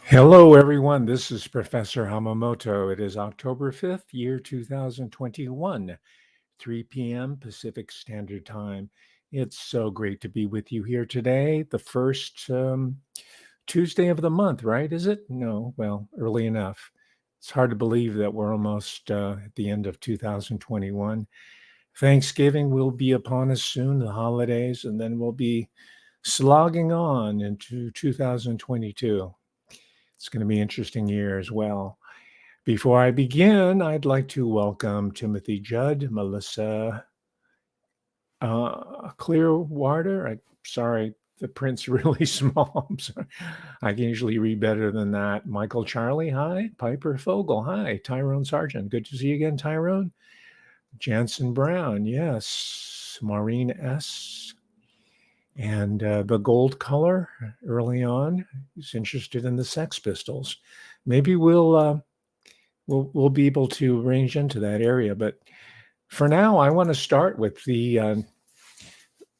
Hello, everyone. This is Professor Hamamoto. It is October 5th, year 2021, 3 p.m. Pacific Standard Time. It's so great to be with you here today, the first Tuesday of the month, right? Is it? No, well, early enough. It's hard to believe that we're almost at the end of 2021. Thanksgiving will be upon us soon, the holidays, and then we'll be slogging on into 2022. It's going to be an interesting year as well. Before I begin, I'd like to welcome Timothy Judd, Melissa Clearwater. Sorry, the print's really small. I'm sorry. I can usually read better than that. Michael Charlie, hi. Piper Fogel, hi. Tyrone Sargent, good to see you again, Tyrone. Jansen Brown, yes. Maureen S. And the gold color early on, he's interested in the Sex Pistols. Maybe we'll be able to range into that area. But for now, I want to start with the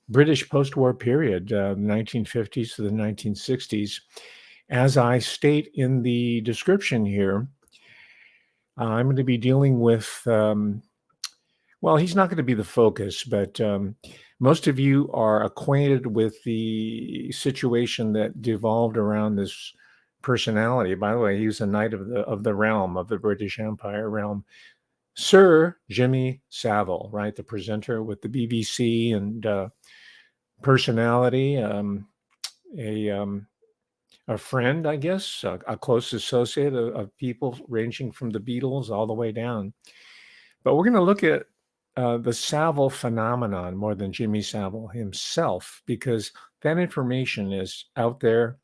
British post-war period, 1950s to the 1960s. As I state in the description here, I'm going to be dealing with, well, he's not going to be the focus, but most of you are acquainted with the situation that devolved around this personality. By the way, he was a knight of the realm, of the British Empire realm. Sir Jimmy Savile, right? The presenter with the BBC and personality, a friend, I guess, a close associate of people ranging from the Beatles all the way down. But we're going to look at the Savile phenomenon more than Jimmy Savile himself, because that information is out there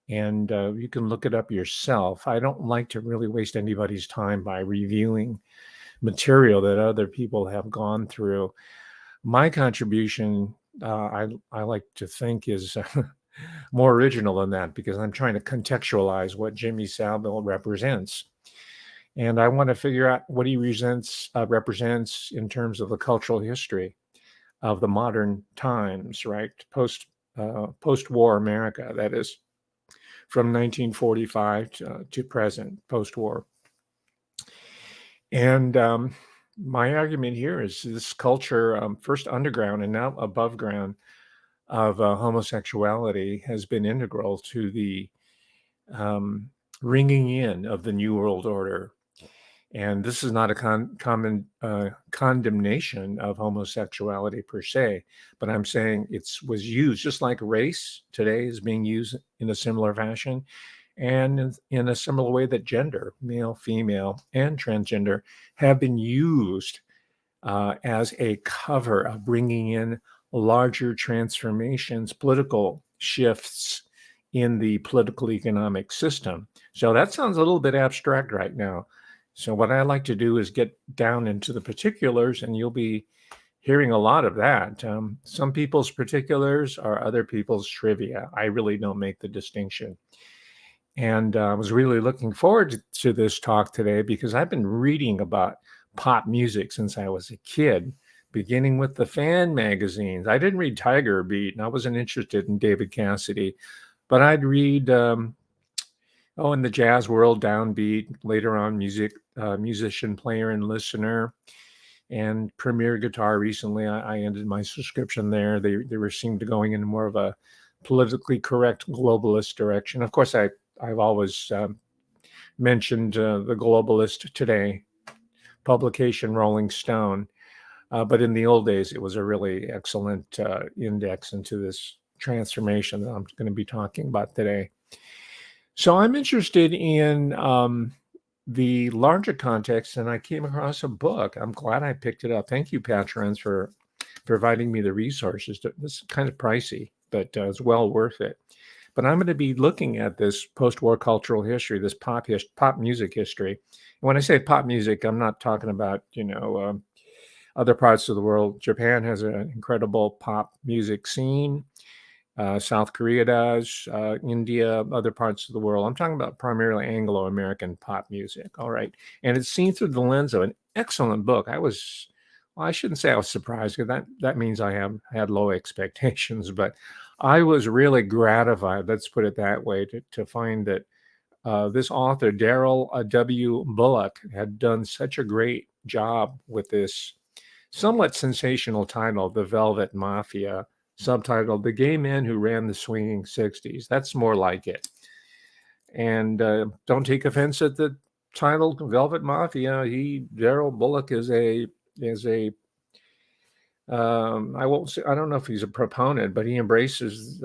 and you can look it up yourself. I don't like to really waste anybody's time by reviewing material that other people have gone through. My contribution, I like to think, is more original than that, because I'm trying to contextualize what Jimmy Savile represents. And I want to figure out what he represents in terms of the cultural history of the modern times, right? Post-war America, that is, from 1945 to present, post-war. And my argument here is this culture, first underground and now above ground, of homosexuality has been integral to the ringing in of the New World Order. And this is not a common condemnation of homosexuality per se, but I'm saying it was used just like race today is being used in a similar fashion, and in a similar way that gender, male, female, and transgender, have been used as a cover of bringing in larger transformations, political shifts in the political economic system. So that sounds a little bit abstract right now. So what I like to do is get down into the particulars, and you'll be hearing a lot of that. Some people's particulars are other people's trivia. I really don't make the distinction. And I was really looking forward to this talk today because I've been reading about pop music since I was a kid, beginning with the fan magazines. I didn't read Tiger Beat, and I wasn't interested in David Cassidy, but I'd read, in the jazz world, Downbeat, later on musician, player, and listener, and Premier Guitar. Recently, I ended my subscription there. They were seemed to going in more of a politically correct globalist direction. Of course, I've always mentioned the Globalist Today publication, Rolling Stone. But in the old days, it was a really excellent index into this transformation that I'm going to be talking about today. So I'm interested in the larger context, and I came across a book. I'm glad I picked it up. Thank you, patrons, for providing me the resources. This is kind of pricey, but it's well worth it. But I'm going to be looking at this post-war cultural history, this pop music history. And when I say pop music, I'm not talking about, other parts of the world. Japan has an incredible pop music scene. South Korea does, India, other parts of the world. I'm talking about primarily Anglo-American pop music, all right? And it's seen through the lens of an excellent book. I shouldn't say I was surprised, because that means I have had low expectations, but I was really gratified, let's put it that way, to find that This author, Darryl W. Bullock, had done such a great job with this somewhat sensational title, The Velvet Mafia, subtitled The Gay Men Who Ran the Swinging Sixties. That's more like it. And don't take offense at the title Velvet Mafia. Darryl Bullock is a I won't say, I don't know if he's a proponent, but he embraces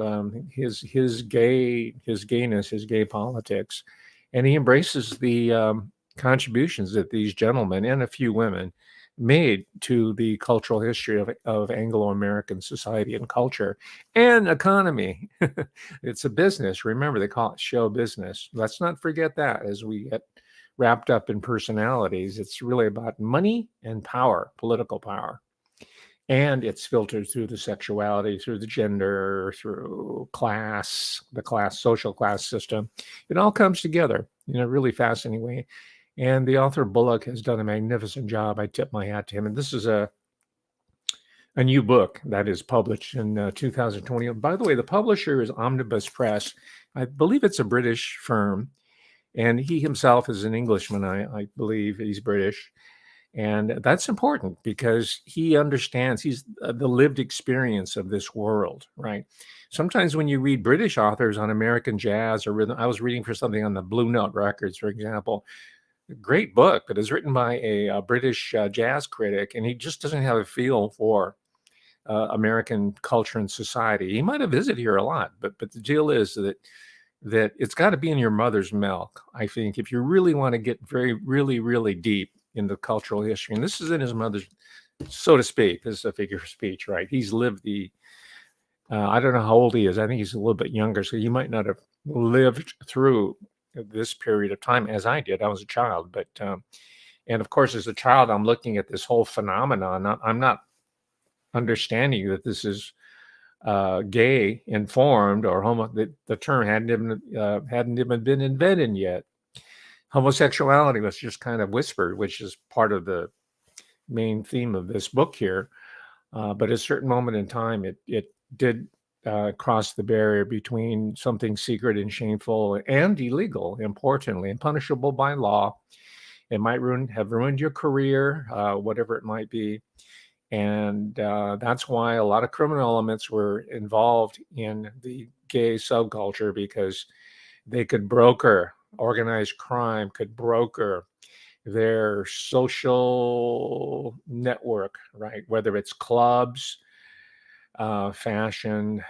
his gayness, his gay politics, and he embraces the contributions that these gentlemen and a few women made to the cultural history of Anglo-American society and culture and economy. It's a business. Remember, they call it show business. Let's not forget that as we get wrapped up in personalities. It's really about money and power, political power. And it's filtered through the sexuality, through the gender, through class, social class system. It all comes together in a really fascinating way. And the author Bullock has done a magnificent job. I tip my hat to him. And this is a new book that is published in 2020. By the way, the publisher is Omnibus Press. I believe it's a British firm. And he himself is an Englishman, I believe. He's British. And that's important because he understands, he's the lived experience of this world, right? Sometimes when you read British authors on American jazz or rhythm, I was reading for something on the Blue Note Records, for example, a great book, but it's written by a British jazz critic, and he just doesn't have a feel for American culture and society. He might have visited here a lot, but the deal is that it's got to be in your mother's milk, I think, if you really want to get really deep in the cultural history. And this is in his mother's, so to speak. This is a figure of speech, right? He's lived I don't know how old he is. I think he's a little bit younger, so he might not have lived through this period of time as I did. I was a child, but and of course, as a child, I'm looking at this whole phenomenon. I'm not understanding that this is gay informed or homo. The term hadn't even been invented yet. Homosexuality was just kind of whispered, which is part of the main theme of this book here. But at a certain moment in time, it did cross the barrier between something secret and shameful and illegal, importantly, and punishable by law. It might have ruined your career, whatever it might be. And that's why a lot of criminal elements were involved in the gay subculture, because they could broker, organized crime could broker their social network, right? Whether it's clubs, fashion,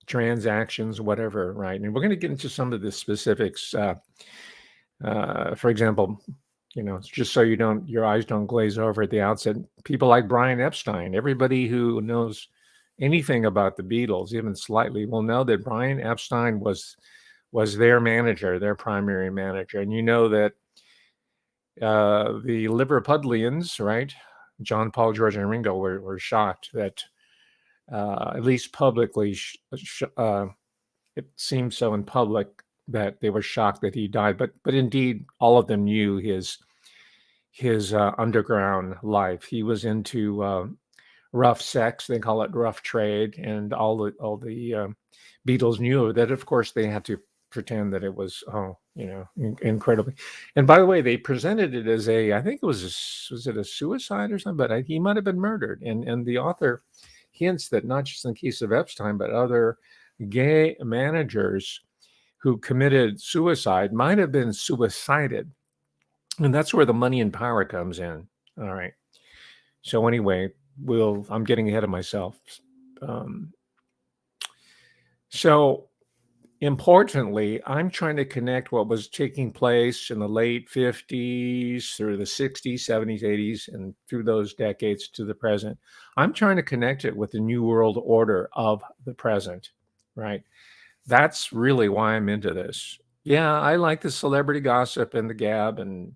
transactions, whatever, right? And we're going to get into some of the specifics. For example, just so your eyes don't glaze over at the outset, people like Brian Epstein, everybody who knows anything about the Beatles, even slightly, will know that Brian Epstein was their manager, their primary manager. And you know that the Liverpudlians, right, John, Paul, George, and Ringo were shocked that, at least publicly, it seemed so in public that they were shocked that he died. But indeed, all of them knew his underground life. He was into rough sex, they call it rough trade, and all the Beatles knew that. Of course, they had to pretend that it was incredibly. And by the way, they presented it as I think it was it a suicide or something? But he might have been murdered. And the author hints that not just in the case of Epstein, but other gay managers who committed suicide might have been suicided. And that's where the money and power comes in. All right. So anyway, I'm getting ahead of myself. So importantly, I'm trying to connect what was taking place in the late 50s through the 60s, 70s, 80s, and through those decades to the present. I'm trying to connect it with the new world order of the present, right? That's really why I'm into this. Yeah, I like the celebrity gossip and the gab and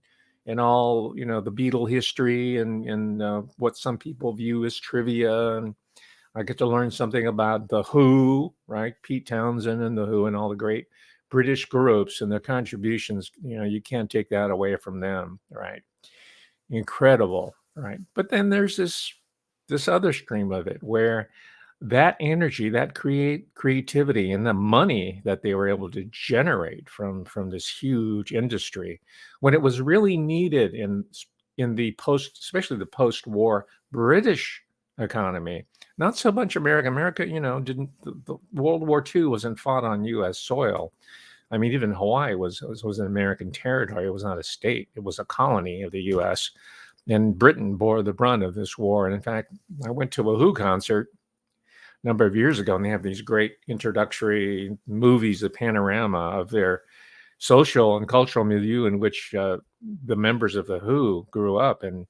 all, the Beatle history and what some people view as trivia. And I get to learn something about the Who, right? Pete Townsend and the Who and all the great British groups and their contributions. You can't take that away from them, right? Incredible, right? But then there's this other stream of it where that energy, that creativity, and the money that they were able to generate from this huge industry, when it was really needed in the post, especially the post-war British economy, not so much America. America, didn't the World War II wasn't fought on U.S. soil. I mean, even Hawaii was an American territory. It was not a state. It was a colony of the U.S. And Britain bore the brunt of this war. And in fact, I went to a Who concert number of years ago, and they have these great introductory movies, a panorama of their social and cultural milieu in which the members of the Who grew up. And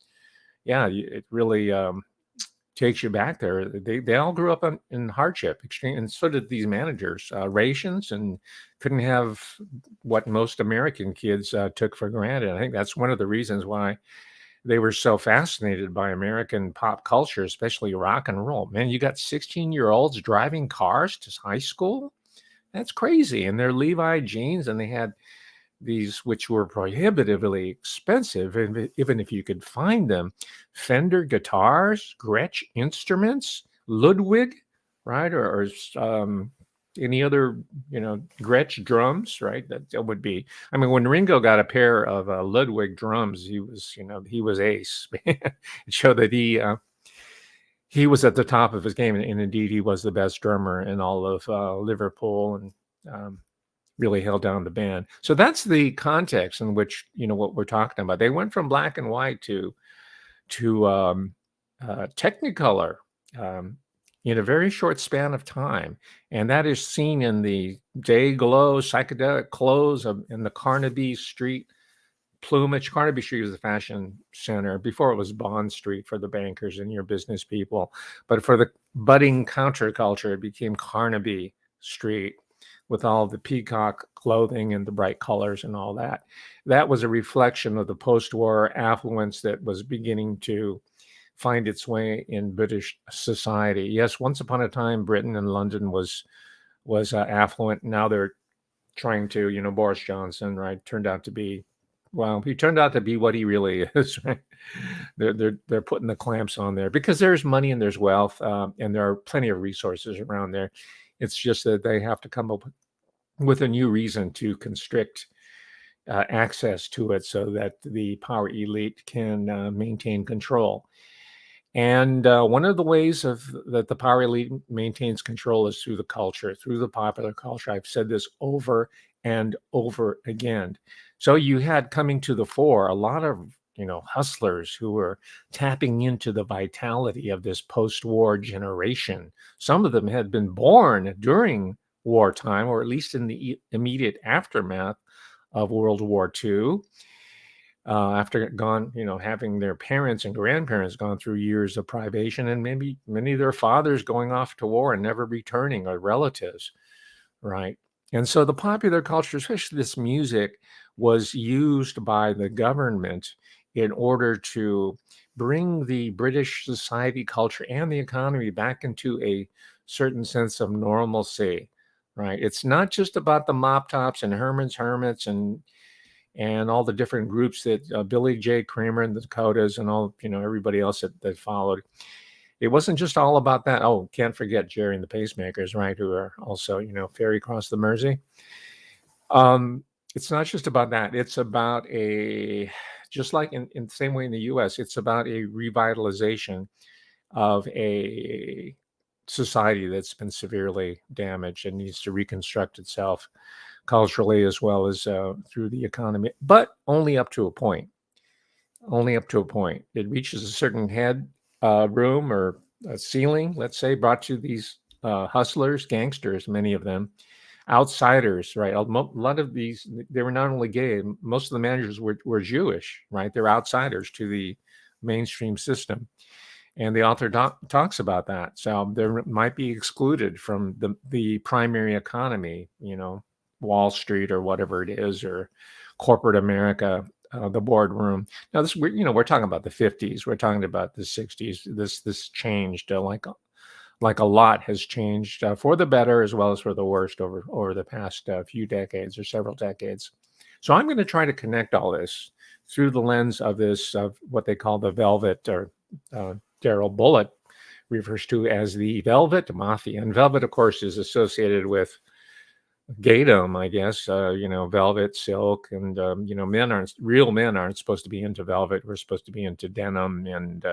yeah, it really takes you back there. They all grew up in hardship, extreme, and so did these managers, rations, and couldn't have what most American kids took for granted. I think that's one of the reasons why they were so fascinated by American pop culture, especially rock and roll. Man, you got 16-year-olds driving cars to high school? That's crazy. And they're Levi jeans, and they had these, which were prohibitively expensive, even if you could find them. Fender guitars, Gretsch instruments, Ludwig, right? Or any other, Gretsch drums, right? That would be, I mean, when Ringo got a pair of Ludwig drums, he was ace. It showed that he was at the top of his game, and indeed he was the best drummer in all of Liverpool, and really held down the band. So that's the context in which, what we're talking about. They went from black and white to Technicolor in a very short span of time. And that is seen in the day glow psychedelic clothes in the Carnaby Street plumage. Carnaby Street was the fashion center. Before it was Bond Street for the bankers and your business people. But for the budding counterculture, it became Carnaby Street with all the peacock clothing and the bright colors and all that. That was a reflection of the post-war affluence that was beginning to find its way in British society. Yes, once upon a time, Britain and London was affluent. Now they're trying to, Boris Johnson, right, turned out to be, well, he turned out to be what he really is, right? They're putting the clamps on there because there's money and there's wealth, and there are plenty of resources around there. It's just that they have to come up with a new reason to constrict access to it so that the power elite can maintain control. And one of the ways that the power elite maintains control is through the culture, through the popular culture. I've said this over and over again. So you had coming to the fore a lot of hustlers who were tapping into the vitality of this post-war generation. Some of them had been born during wartime, or at least in the immediate aftermath of World War II. After having their parents and grandparents gone through years of privation, and maybe many of their fathers going off to war and never returning, or relatives, right? And so the popular culture, especially this music, was used by the government in order to bring the British society culture and the economy back into a certain sense of normalcy, right? It's not just about the mop tops and Herman's Hermits and all the different groups that Billy J. Kramer and the Dakotas and all, everybody else that followed. It wasn't just all about that. Oh, can't forget Jerry and the Pacemakers, right? Who are also, ferry across the Mersey. It's not just about that. It's about just like in the same way in the US, it's about a revitalization of a society that's been severely damaged and needs to reconstruct itself culturally as well as through the economy, but only up to a point. Only up to a point. It reaches a certain head room or a ceiling, let's say, brought to these hustlers, gangsters, many of them, outsiders, right? A lot of these, they were not only gay, most of the managers were Jewish, right? They're outsiders to the mainstream system. And the author talks about that. So they might be excluded from the primary economy, Wall Street or whatever it is, or corporate America, the boardroom. Now, we're talking about the 50s. We're talking about the 60s. This changed like a lot has changed for the better as well as for the worst over the past few decades or several decades. So I'm going to try to connect all this through the lens of what they call the Velvet, or Darryl Bullock refers to as the Velvet Mafia. And velvet, of course, is associated with gaydom, I guess, velvet, silk, and, real men aren't supposed to be into velvet. We're supposed to be into denim and,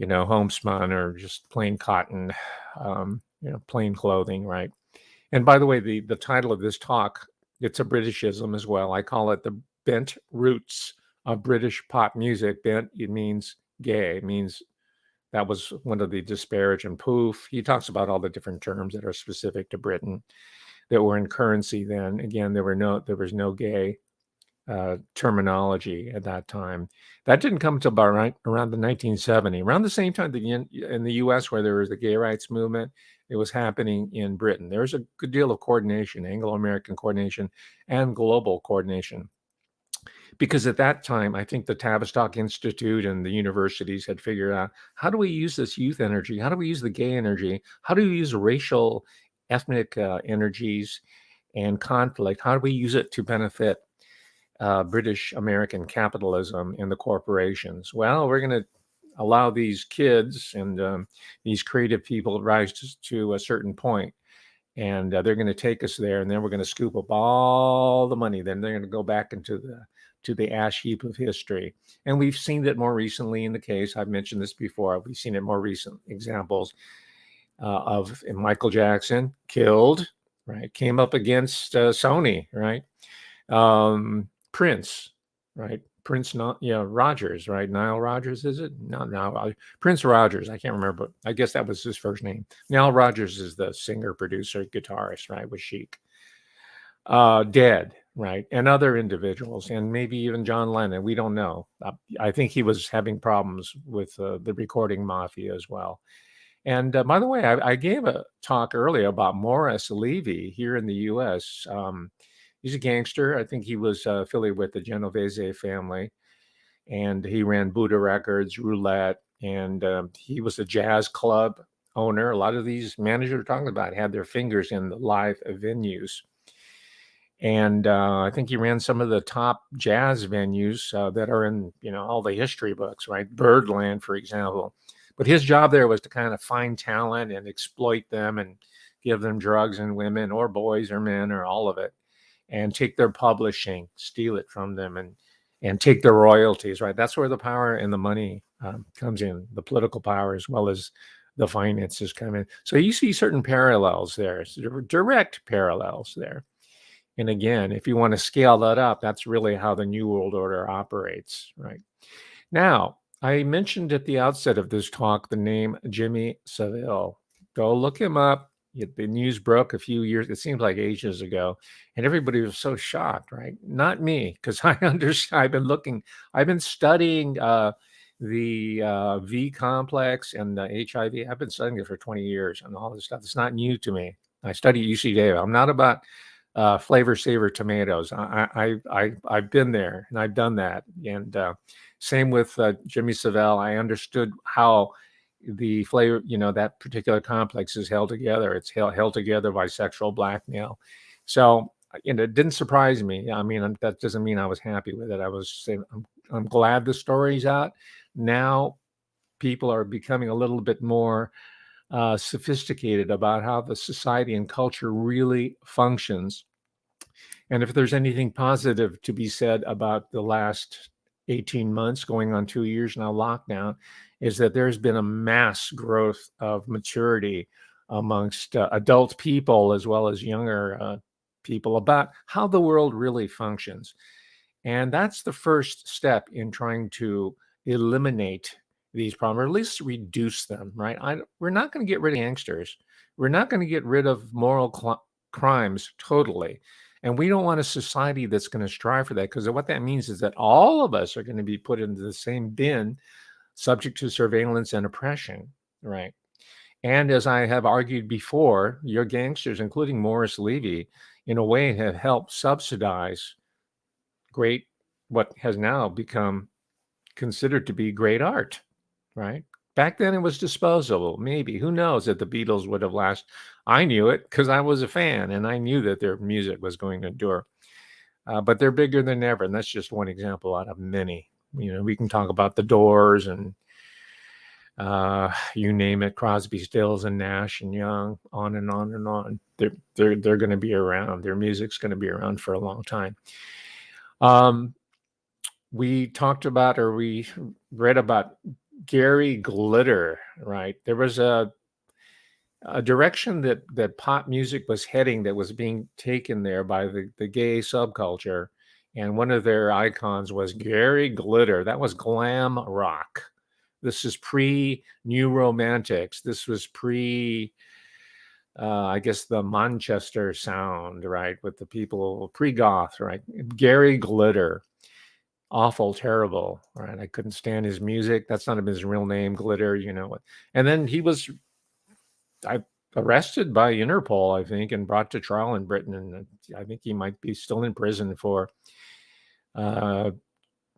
homespun or just plain cotton, plain clothing, right? And by the way, the title of this talk, it's a Britishism as well. I call it the bent roots of British pop music. Bent, it means gay. It means that was one of the disparage and poof. He talks about all the different terms that are specific to Britain that were in currency then. Again, there was no gay terminology at that time. That didn't come until about around the 1970s, around the same time in the U.S. where there was the gay rights movement. It was happening in Britain. There's a good deal of coordination, Anglo-American coordination and global coordination. Because at that time, I think the Tavistock Institute and the universities had figured out, how do we use this youth energy? How do we use the gay energy? How do we use racial, ethnic energies and conflict? How do we use it to benefit British American capitalism and the corporations? Well, we're going to allow these kids and these creative people to rise to a certain point, and they're going to take us there, and then we're going to scoop up all the money. Then they're going to go back into the ash heap of history. And we've seen that more recently in the case. I've mentioned this before. We've seen it more recent examples of Michael Jackson killed, right? Came up against Sony, right? Prince, right? Prince, Rogers, right? Nile Rodgers, is it? No, Prince Rogers. I can't remember, but I guess that was his first name. Nile Rodgers is the singer, producer, guitarist, right? With Chic. Dead, right? And other individuals, and maybe even John Lennon. We don't know. I think he was having problems with the recording mafia as well. And by the way, I gave a talk earlier about Morris Levy here in the U.S. He's a gangster. I think he was affiliated with the Genovese family, and he ran Buddha Records, Roulette, and he was a jazz club owner. A lot of these managers we're talking about had their fingers in the live venues. And I think he ran some of the top jazz venues that are in, all the history books, right? Birdland, for example. But his job there was to kind of find talent and exploit them and give them drugs and women or boys or men or all of it, and take their publishing, steal it from them, and take their royalties, right? That's where the power and the money comes in, the political power as well as the finances come in. So you see certain parallels there, direct parallels there. And again, if you want to scale that up, that's really how the New World Order operates, right? Now, I mentioned at the outset of this talk the name Jimmy Savile. Go look him up. The news broke a few years, it seems like ages ago, and everybody was so shocked, right? Not me, because I understand. I've been studying the V complex and the HIV. I've been studying it for 20 years and all this stuff. It's not new to me. I study at UC Davis. I'm not about flavor saver tomatoes. I've been there and I've done that. And same with Jimmy Savile. I understood how the flavor, that particular complex is held together. It's held together by sexual blackmail. So, it didn't surprise me. I mean, that doesn't mean I was happy with it. I was saying, I'm glad the story's out. Now people are becoming a little bit more sophisticated about how the society and culture really functions. And if there's anything positive to be said about the last 18 months, going on 2 years now, lockdown, is that there's been a mass growth of maturity amongst adult people as well as younger people about how the world really functions. And that's the first step in trying to eliminate these problems, or at least reduce them, right? We're not going to get rid of gangsters. We're not going to get rid of moral crimes totally. And we don't want a society that's going to strive for that, because what that means is that all of us are going to be put into the same bin, subject to surveillance and oppression, right? And as I have argued before, your gangsters, including Morris Levy, in a way have helped subsidize what has now become considered to be great art, right? Back then it was disposable, maybe. Who knows that the Beatles would have lasted? I knew it because I was a fan and I knew that their music was going to endure. But they're bigger than ever, and that's just one example out of many. We can talk about the Doors and You name it, Crosby, Stills, and Nash and Young, on and on and on. They're going to be around. Their music's going to be around for a long time. We talked about, or we read about Gary Glitter, right? There was a direction that pop music was heading that was being taken there by the gay subculture. And one of their icons was Gary Glitter. That was glam rock. This is pre New Romantics. This was pre, I guess, the Manchester sound, right? With the people pre goth, right? Gary Glitter. Awful, terrible, right? I couldn't stand his music. That's not his real name, Glitter, you know. And then he was arrested by Interpol, I think, and brought to trial in Britain. And I think he might be still in prison for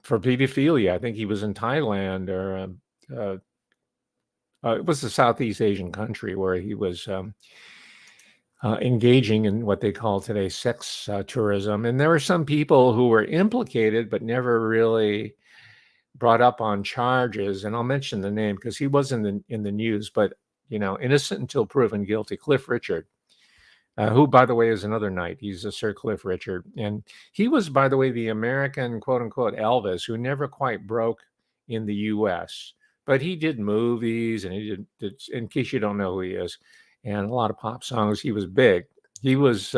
pedophilia. I think he was in Thailand, or it was a Southeast Asian country where he was engaging in what they call today sex tourism. And there were some people who were implicated but never really brought up on charges. And I'll mention the name because he was in the news, but innocent until proven guilty. Cliff Richard, who, by the way, is another knight. He's a Sir Cliff Richard. And he was, by the way, the American, quote unquote, Elvis, who never quite broke in the US. But he did movies, and he did, in case you don't know who he is, and a lot of pop songs. He was big. He was,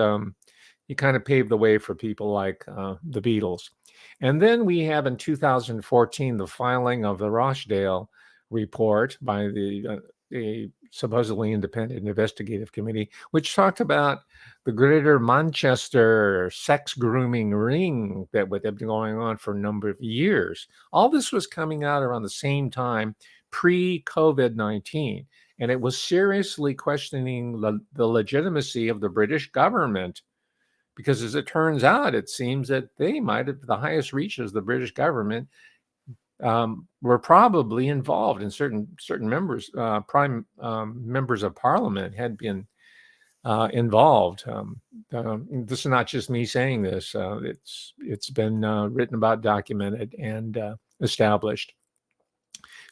he kind of paved the way for people like the Beatles. And then we have in 2014 the filing of the Rochdale report by the supposedly independent investigative committee, which talked about the Greater Manchester sex grooming ring that had been going on for a number of years. All this was coming out around the same time, pre-COVID-19, and it was seriously questioning the legitimacy of the British government. Because as it turns out, it seems that they might have, the highest reaches of the British government were probably involved in certain members, prime members of parliament had been involved. This is not just me saying this. It's been written about, documented, and established.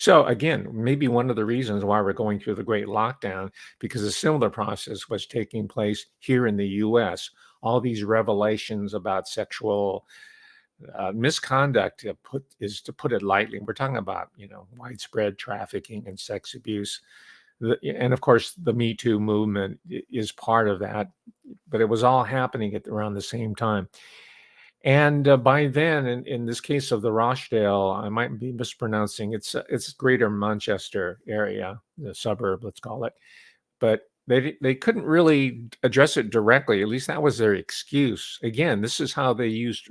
So again, maybe one of the reasons why we're going through the Great Lockdown, because a similar process was taking place here in the U.S. All these revelations about sexual misconduct, to put it lightly. We're talking about widespread trafficking and sex abuse, and of course the Me Too movement is part of that. But it was all happening at around the same time. And by then, in this case of the Rochdale, I might be mispronouncing, it's Greater Manchester area, the suburb, let's call it. But they couldn't really address it directly. At least that was their excuse. Again, this is how they used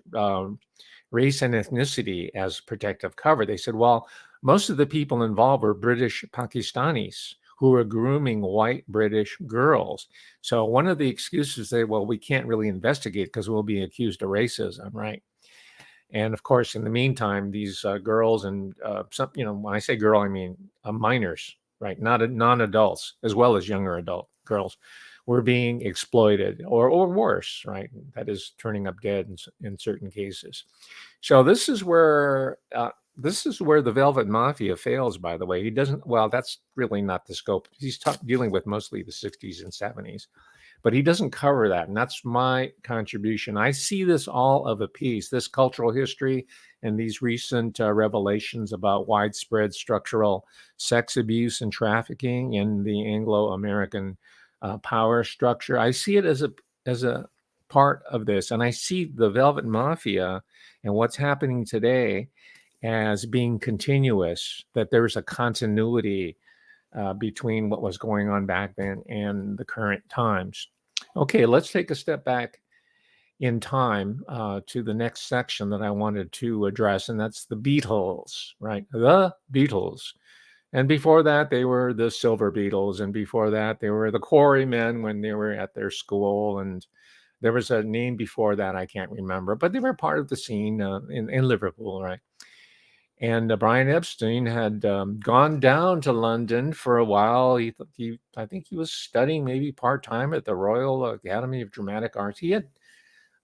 race and ethnicity as protective cover. They said, well, most of the people involved were British Pakistanis who were grooming white British girls. So one of the excuses they, well, we can't really investigate because we'll be accused of racism, right? And of course, in the meantime, these girls and some, when I say girl, I mean minors, right? Not non-adults, as well as younger adult girls, were being exploited, or worse, right? That is turning up dead in certain cases. So this is where the Velvet Mafia fails, by the way. He doesn't, well, that's really not the scope. He's dealing with mostly the 60s and 70s, but he doesn't cover that. And that's my contribution. I see this all of a piece, this cultural history and these recent revelations about widespread structural sex abuse and trafficking in the Anglo-American power structure. I see it as a part of this. And I see the Velvet Mafia and what's happening today as being continuous, that there's a continuity between what was going on back then and the current times. Okay, let's take a step back in time to the next section that I wanted to address, and that's the Beatles, right? The Beatles. And before that, they were the Silver Beatles, and before that, they were the Quarrymen when they were at their school, and there was a name before that I can't remember, but they were part of the scene in Liverpool, right? And Brian Epstein had gone down to London for a while. I think he was studying maybe part-time at the Royal Academy of Dramatic Arts. He had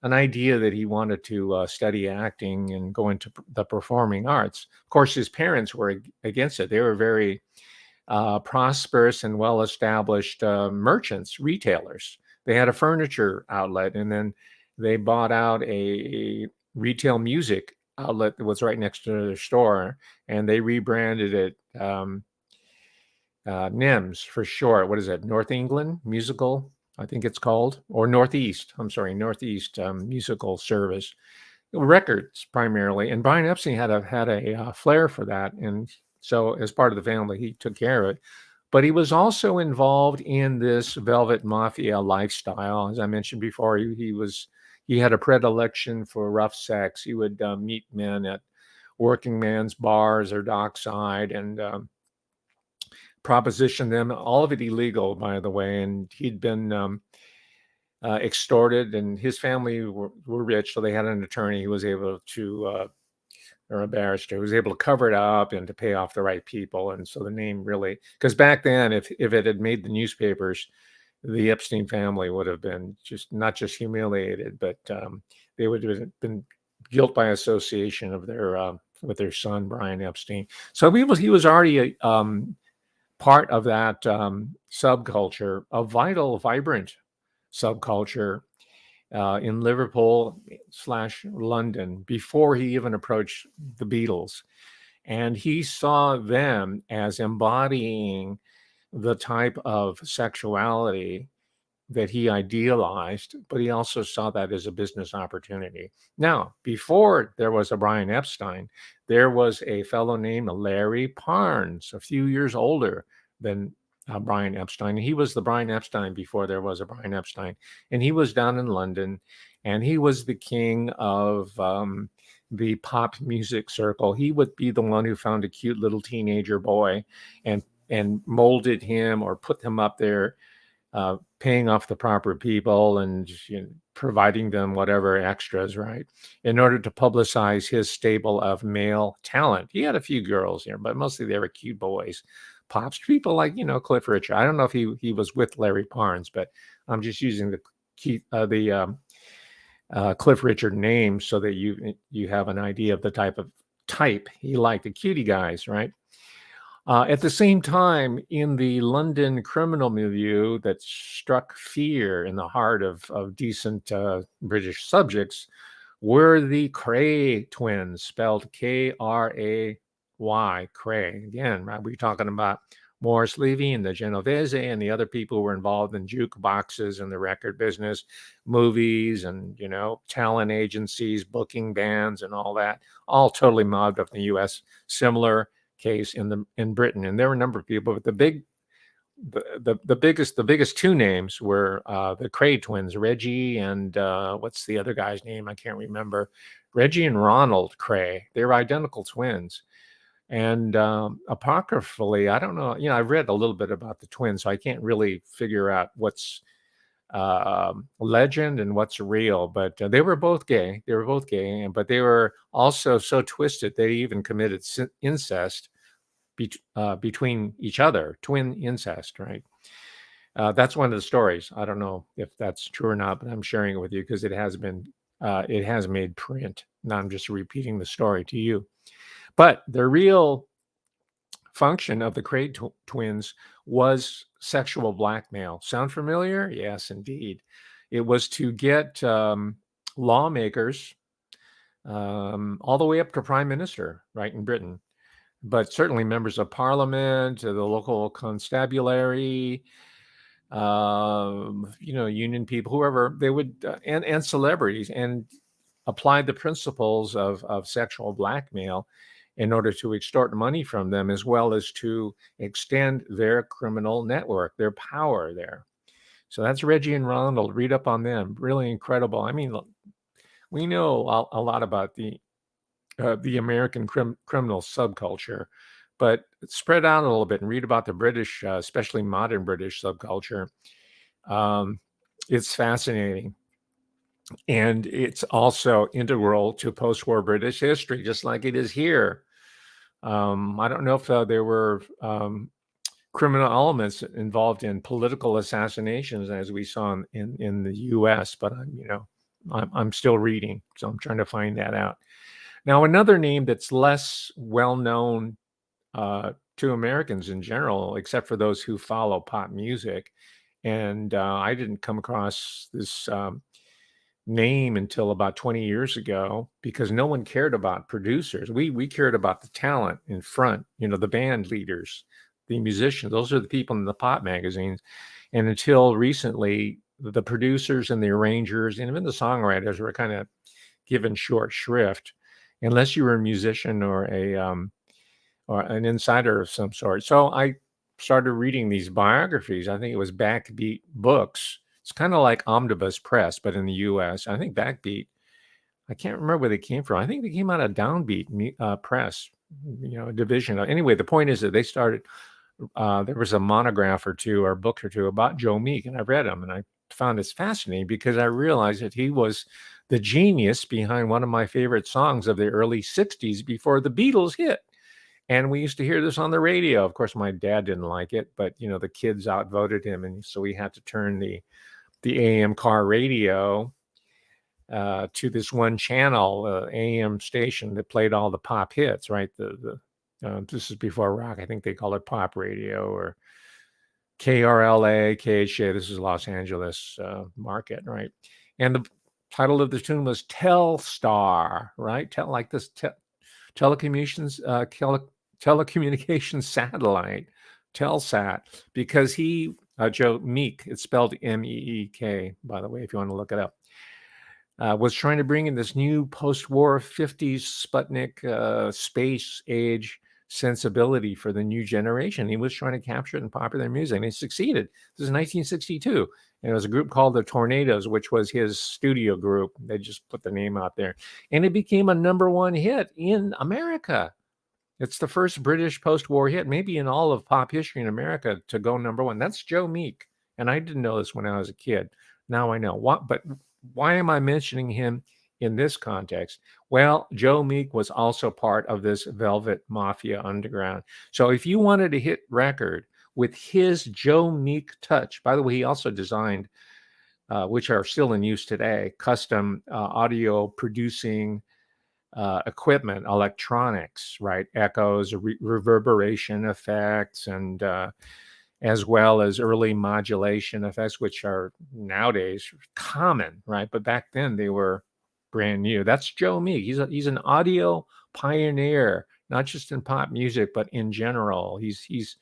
an idea that he wanted to study acting and go into the performing arts. Of course, his parents were against it. They were very prosperous and well-established merchants, retailers. They had a furniture outlet, and then they bought out a retail music outlet that was right next to their store, and they rebranded it NIMS for short. What is it? North England Musical, I think it's called, or Northeast. I'm sorry, Northeast Musical Service. Records primarily, and Brian Epstein had a flair for that, and so as part of the family, he took care of it. But he was also involved in this Velvet Mafia lifestyle, as I mentioned before. He had a predilection for rough sex. He would meet men at working man's bars or dockside and proposition them. All of it illegal, by the way. And he'd been extorted, and his family were rich, so they had an attorney who was able to, or a barrister, who was able to cover it up and to pay off the right people. And so the name really, because back then, if it had made the newspapers, the Epstein family would have been not just humiliated, but they would have been guilt by association of their with their son Brian Epstein. So he was already part of that subculture, a vital, vibrant subculture in Liverpool/London before he even approached the Beatles. And he saw them as embodying the type of sexuality that he idealized, but he also saw that as a business opportunity. Now, before there was a Brian Epstein, there was a fellow named Larry Parnes, a few years older than Brian Epstein. He was the Brian Epstein before there was a Brian Epstein. And he was down in London, and he was the king of the pop music circle. He would be the one who found a cute little teenager boy and molded him or put him up there, paying off the proper people and providing them whatever extras, right, in order to publicize his stable of male talent. He had a few girls here, but mostly they were cute boys. Pops, people like, Cliff Richard. I don't know if he was with Larry Parnes, but I'm just using the Cliff Richard name so that you have an idea of the type he liked, the cutie guys, right? At the same time, in the London criminal milieu that struck fear in the heart of decent British subjects were the Cray twins, spelled Kray, Cray. Again, right? We're talking about Morris Levy and the Genovese and the other people who were involved in jukeboxes and the record business, movies and, talent agencies, booking bands and all that, all totally mobbed up in the U.S. Similar case in Britain. And there were a number of people, but the biggest two names were the Cray twins, Reggie and what's the other guy's name? I can't remember. Reggie and Ronald Cray. They were identical twins. And apocryphally, I don't know, I've read a little bit about the twins, so I can't really figure out what's legend and what's real, but they were both gay. But they were also so twisted they even committed incest between each other, twin incest, right? That's one of the stories. I don't know if that's true or not, but I'm sharing it with you because it has made print. Now I'm just repeating the story to you. But the real function of the Cray twins was sexual blackmail. Sound familiar? Yes, indeed. It was to get lawmakers all the way up to prime minister, right, in Britain, but certainly members of parliament, the local constabulary, union people, whoever they would, and celebrities, and applied the principles of sexual blackmail in order to extort money from them, as well as to extend their criminal network, their power there. So that's Reggie and Ronald. Read up on them. Really incredible. I mean, we know a lot about the American criminal subculture, but spread out a little bit and read about the British, especially modern British subculture. It's fascinating. And it's also integral to post-war British history, just like it is here. I don't know if there were criminal elements involved in political assassinations, as we saw in the U.S., but I'm still reading, so I'm trying to find that out. Now, another name that's less well known to Americans in general, except for those who follow pop music. And I didn't come across this name until about 20 years ago because no one cared about producers. We cared about the talent in front, the band leaders, the musicians. Those are the people in the pop magazines. And until recently, the producers and the arrangers and even the songwriters were kind of given short shrift, unless you were a musician or an insider of some sort. So I started reading these biographies. I think it was Backbeat Books. It's kind of like Omnibus Press, but in the U.S. I think Backbeat. I can't remember where they came from. I think they came out of Downbeat Press, a division. Anyway, the point is that they started. There was a monograph or two or a book or two about Joe Meek, and I read them, and I found this fascinating because I realized that he was the genius behind one of my favorite songs of the early 60s before the Beatles hit. And we used to hear this on the radio. Of course, my dad didn't like it, but the kids outvoted him, and so we had to turn the AM car radio to this one channel, AM station that played all the pop hits. Right, this is before rock. I think they call it pop radio or KRLA, KHA. This is Los Angeles market, right? And the title of the tune was Telstar, right? Like this telecommunications telecommunications satellite, Telsat, because Joe Meek, it's spelled Meek, by the way, if you want to look it up, was trying to bring in this new post-war 50s Sputnik space age sensibility for the new generation. He was trying to capture it in popular music, and he succeeded. This is 1962. And it was a group called the Tornadoes, which was his studio group. They just put the name out there. And it became a #1 hit in America. It's the first British post-war hit, maybe in all of pop history in America, to go #1. That's Joe Meek. And I didn't know this when I was a kid. Now I know. But why am I mentioning him in this context? Well, Joe Meek was also part of this Velvet Mafia underground. So if you wanted a hit record with his Joe Meek touch, by the way, he also designed, which are still in use today, custom audio producing equipment, electronics, right? Echoes, reverberation effects, and as well as early modulation effects, which are nowadays common, right? But back then they were brand new. That's Joe Meek. He's an audio pioneer, not just in pop music, but in general. He's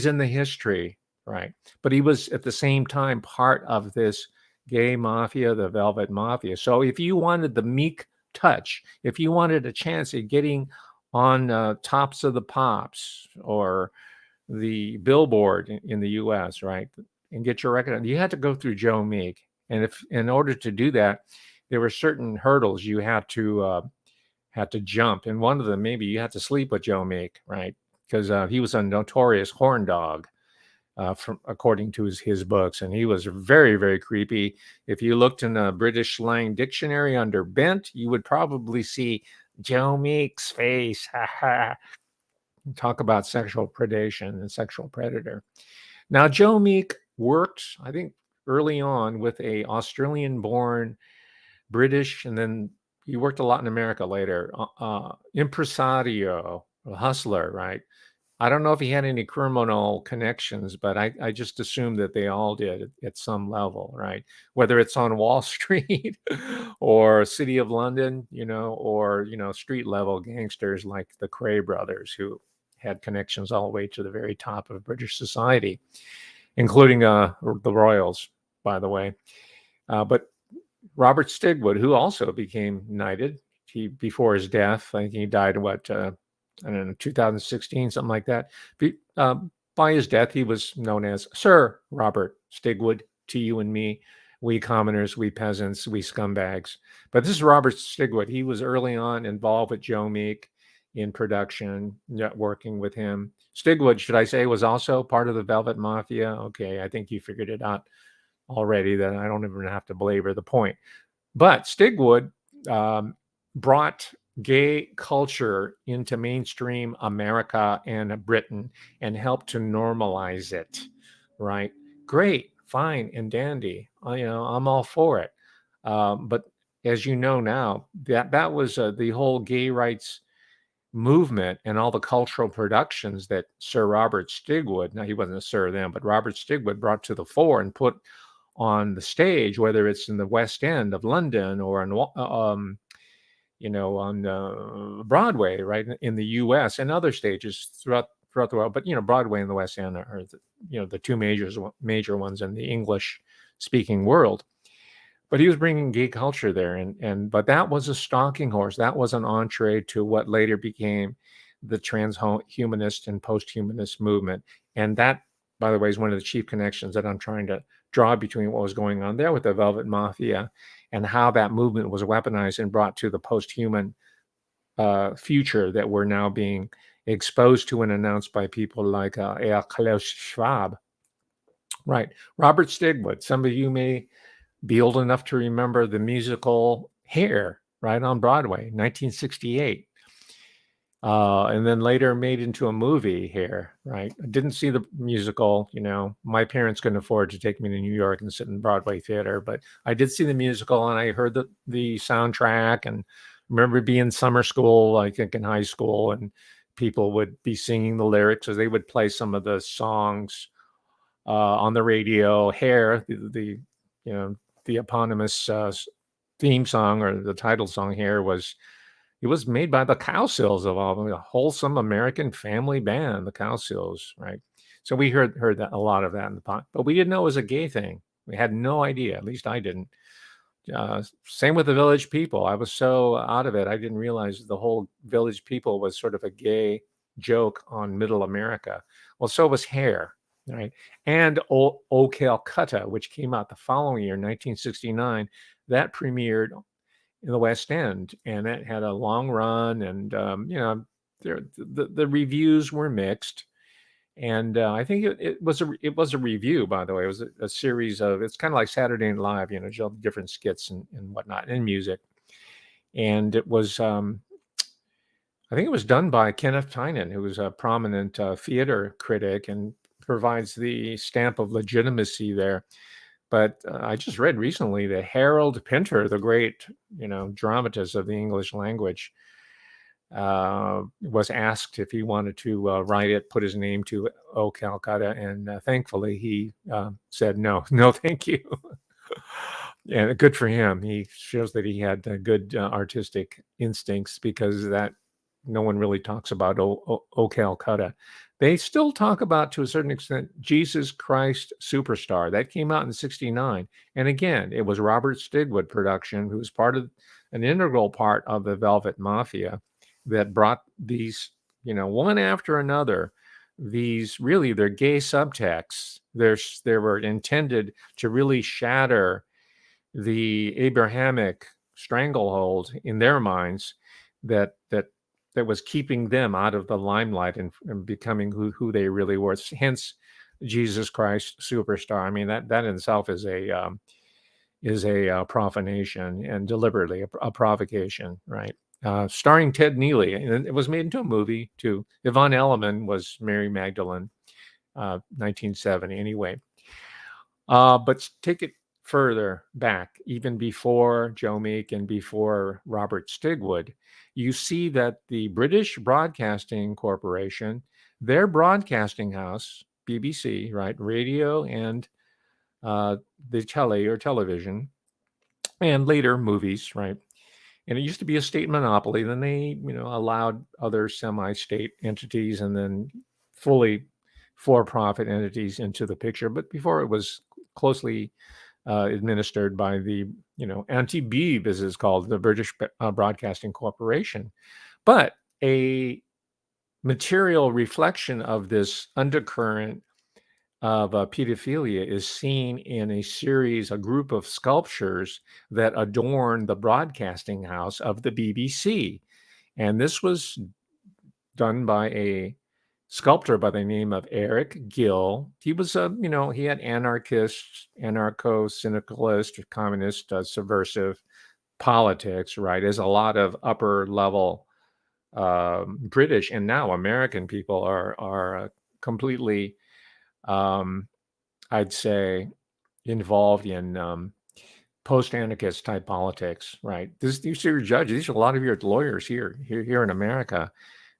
in the history, right? But he was at the same time part of this gay mafia, the Velvet Mafia. So if you wanted the Meek touch, if you wanted a chance at getting on Tops of the Pops or the Billboard in the US, right, and get your record, you had to go through Joe Meek. And if in order to do that, there were certain hurdles you had to jump. And one of them, maybe you had to sleep with Joe Meek, right? Because he was a notorious horn dog, according to his books, and he was very, very creepy. If you looked in a British slang dictionary under bent, you would probably see Joe Meek's face. Talk about sexual predation and sexual predator. Now, Joe Meek worked, I think, early on with a Australian-born British, and then he worked a lot in America later, impresario, a hustler, right? I don't know if he had any criminal connections, but I just assume that they all did at some level, right? Whether it's on Wall Street or City of London, or, street level gangsters like the Cray brothers, who had connections all the way to the very top of British society, including the royals, by the way. But Robert Stigwood, who also became knighted, before his death, I think he died, I don't know, 2016, something like that. By his death, he was known as Sir Robert Stigwood, to you and me, we commoners, we peasants, we scumbags. But this is Robert Stigwood. He was early on involved with Joe Meek in production, working with him. Stigwood, should I say, was also part of the Velvet Mafia? Okay, I think you figured it out already, that I don't even have to belabor the point. But Stigwood brought gay culture into mainstream America and Britain and helped to normalize it, right? Great, fine, and dandy. I'm all for it. But as you know now, that was the whole gay rights movement and all the cultural productions that Sir Robert Stigwood, now he wasn't a sir then, but Robert Stigwood brought to the fore and put on the stage, whether it's in the West End of London or on Broadway, right, in the U.S. and other stages throughout the world. But Broadway and the West End are the two major ones in the English speaking world. But he was bringing gay culture there, but that was a stalking horse. That was an entree to what later became the transhumanist and post-humanist movement. And that, by the way, is one of the chief connections that I'm trying to draw between what was going on there with the Velvet Mafia and how that movement was weaponized and brought to the post-human future that we're now being exposed to and announced by people like Klaus Schwab. Right. Robert Stigwood. Some of you may be old enough to remember the musical Hair, right, on Broadway, 1968. And then later made into a movie, Hair, right? I didn't see the musical, my parents couldn't afford to take me to New York and sit in Broadway theater, but I did see the musical and I heard the soundtrack and remember being in summer school, I think in high school, and people would be singing the lyrics as they would play some of the songs on the radio. Hair, the eponymous theme song or the title song here was made by the Cowsills of all, a wholesome American family band, the Cowsills, right? So we heard that a lot of that in the pot, but we didn't know it was a gay thing. We had no idea. At least I didn't. Same with the Village People. I was so out of it. I didn't realize the whole Village People was sort of a gay joke on middle America. Well, so was Hair. Right. And O Calcutta, which came out the following year, 1969, that premiered in the West End, and that had a long run. And the reviews were mixed. And I think it was a review, by the way. It was a series of, it's kind of like Saturday Night Live, different skits and whatnot, and music. And it was, I think it was done by Kenneth Tynan, who was a prominent theater critic and provides the stamp of legitimacy there. But I just read recently that Harold Pinter, the great, dramatist of the English language, was asked if he wanted to write it, put his name to O Calcutta, and thankfully he said no, thank you. And good for him. He shows that he had good artistic instincts, because that no one really talks about O Calcutta. They still talk about, to a certain extent, Jesus Christ Superstar. That came out in 1969. And again, it was Robert Stigwood production, who was an integral part of the Velvet Mafia, that brought these, one after another, these really, they're gay subtexts. They were intended to really shatter the Abrahamic stranglehold in their minds that was keeping them out of the limelight and becoming who they really were. Hence, Jesus Christ Superstar. I mean, that in itself is a profanation, and deliberately a provocation, right? Starring Ted Neely, and it was made into a movie too. Yvonne Elliman was Mary Magdalene, 1970. Anyway, but take it further back, even before Joe Meek and before Robert Stigwood, you see that the British Broadcasting Corporation, their broadcasting house, BBC, right, radio and the television, and later movies, right? And it used to be a state monopoly. Then they, allowed other semi-state entities and then fully for-profit entities into the picture. But before, it was closely administered by the, anti-BEEB, as it's called, the British Broadcasting Corporation. But a material reflection of this undercurrent of pedophilia is seen in a group of sculptures that adorn the broadcasting house of the BBC. And this was done by a sculptor by the name of Eric Gill. He was he had anarcho-syndicalist, communist, subversive politics, right? As a lot of upper level British and now American people are completely, I'd say, involved in post-anarchist type politics, right? These are your judges. These are a lot of your lawyers here in America.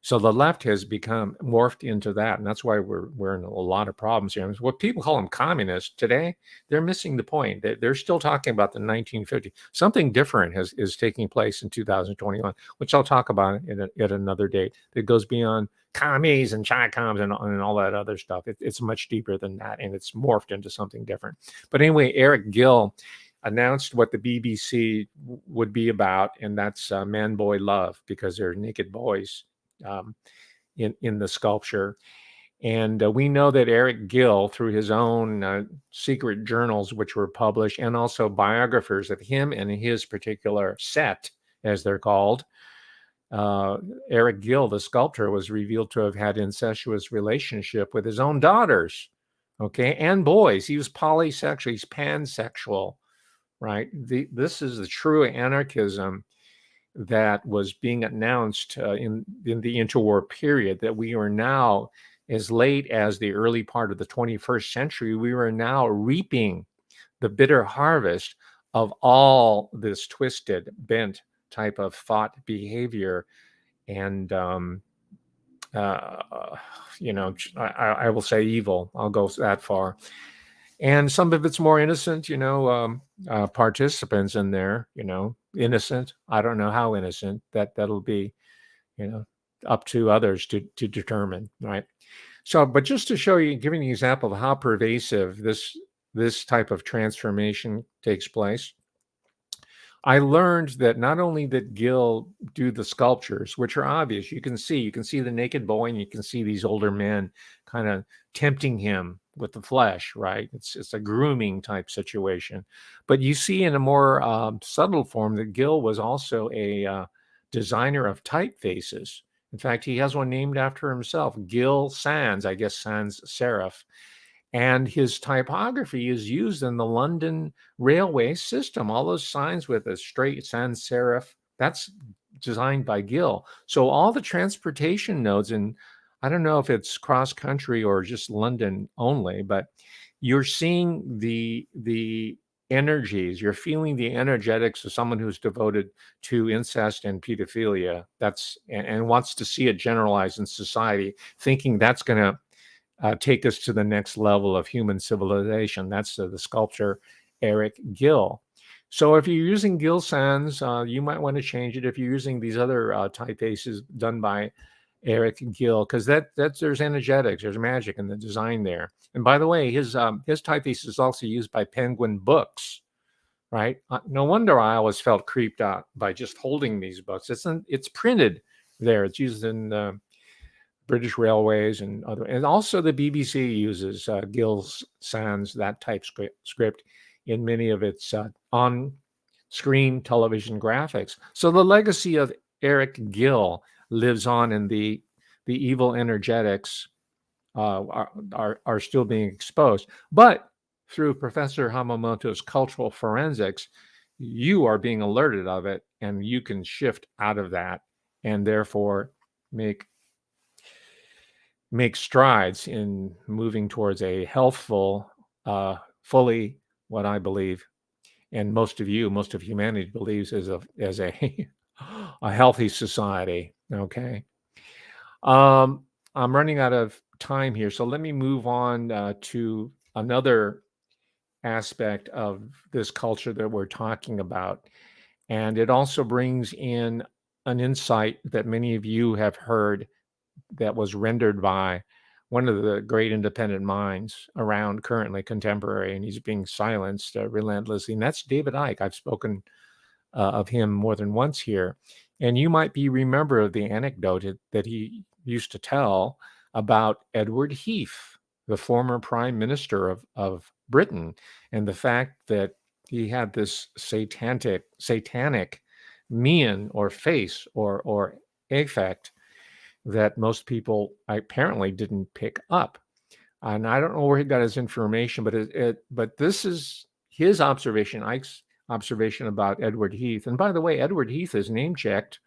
So the left has become morphed into that, and that's why we're in a lot of problems here. What people call them communists today, they're missing the point. They're still talking about the 1950s. Something different is taking place in 2021, which I'll talk about at another date. That goes beyond commies and Chi-coms and all that other stuff. It's much deeper than that, and it's morphed into something different. But anyway, Eric Gill announced what the BBC would be about, and that's man-boy love, because they're naked boys um, in the sculpture. And we know that Eric Gill, through his own secret journals, which were published, and also biographers of him and his particular set, as they're called, Eric Gill, the sculptor, was revealed to have had incestuous relationship with his own daughters, okay, and boys. He was polysexual. He's pansexual, right? This is the true anarchism that was being announced in the interwar period, that we are now, as late as the early part of the 21st century, we are now reaping the bitter harvest of all this twisted, bent type of thought behavior. And, I will say evil. I'll go that far. And some of it's more innocent, participants in there, innocent. I don't know how innocent. That'll be, up to others to determine, right? So, but just to show you, giving an example of how pervasive this type of transformation takes place, I learned that not only did Gill do the sculptures, which are obvious, you can see the naked boy, and you can see these older men kind of tempting him with the flesh, right? It's a grooming type situation. But you see in a more subtle form that Gill was also a designer of typefaces. In fact, he has one named after himself, Gill Sans, I guess sans serif. And his typography is used in the London railway system. All those signs with a straight sans serif, that's designed by Gill. So all the transportation nodes, and I don't know if it's cross country or just London only, but you're seeing the energies, you're feeling the energetics of someone who's devoted to incest and pedophilia. And wants to see it generalized in society, thinking that's going to take us to the next level of human civilization. That's the sculptor Eric Gill. So if you're using Gill Sans, you might want to change it if you're using these other typefaces done by Eric Gill, because there's energetics, there's magic in the design there. And by the way, his typeface is also used by Penguin Books, right? No wonder I always felt creeped out by just holding these books. It's printed there. It's used in British Railways and also the BBC uses Gill Sans, that type script, in many of its on-screen television graphics. So the legacy of Eric Gill lives on, and the evil energetics are still being exposed. But through Professor Hamamoto's cultural forensics, you are being alerted of it, and you can shift out of that, and therefore make strides in moving towards a healthful, fully, what I believe, and most of humanity believes, as a a healthy society. Okay. I'm running out of time here, so let me move on to another aspect of this culture that we're talking about. And it also brings in an insight that many of you have heard, that was rendered by one of the great independent minds around currently, contemporary, and he's being silenced relentlessly. And that's David Icke. I've spoken of him more than once here. And you might remember the anecdote that he used to tell about Edward Heath, the former prime minister of Britain, and the fact that he had this satanic mien or face or affect that most people apparently didn't pick up. And I don't know where he got his information, but this is his observation, Ike's observation about Edward Heath. And by the way, Edward Heath is name checked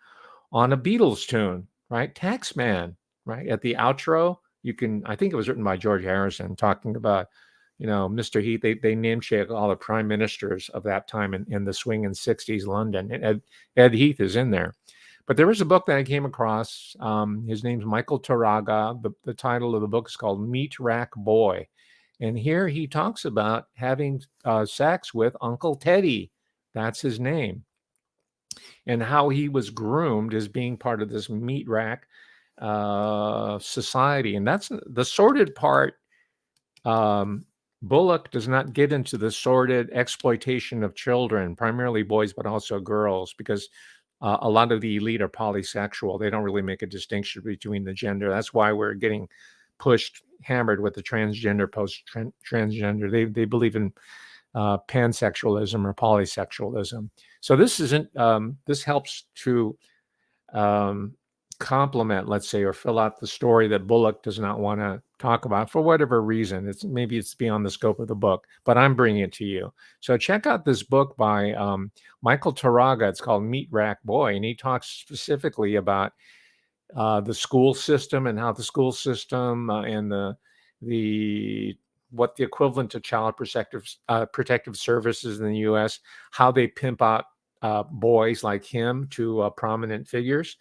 on a Beatles tune, right? Taxman, right? At the outro, I think it was written by George Harrison, talking about, Mr. Heath. They name check all the prime ministers of that time in the swinging 60s London. And Ed Heath is in there. But there was a book that I came across. His name's Michael Taraga. The title of the book is called Meat Rack Boy. And here he talks about having sex with Uncle Teddy. That's his name. And how he was groomed as being part of this meat rack society. And that's the sordid part. Bullock does not get into the sordid exploitation of children, primarily boys, but also girls, because a lot of the elite are polysexual. They don't really make a distinction between the gender. That's why we're getting hammered with the transgender, post-transgender. They believe in pansexualism or polysexualism. So this isn't. This helps to complement, let's say, or fill out the story that Bullock does not want to talk about for whatever reason. Maybe it's beyond the scope of the book, but I'm bringing it to you. So check out this book by Michael Taraga. It's called Meat Rack Boy, and he talks specifically about the school system and how the school system and what the equivalent to child protective services in the U.S., how they pimp out boys like him to prominent figures.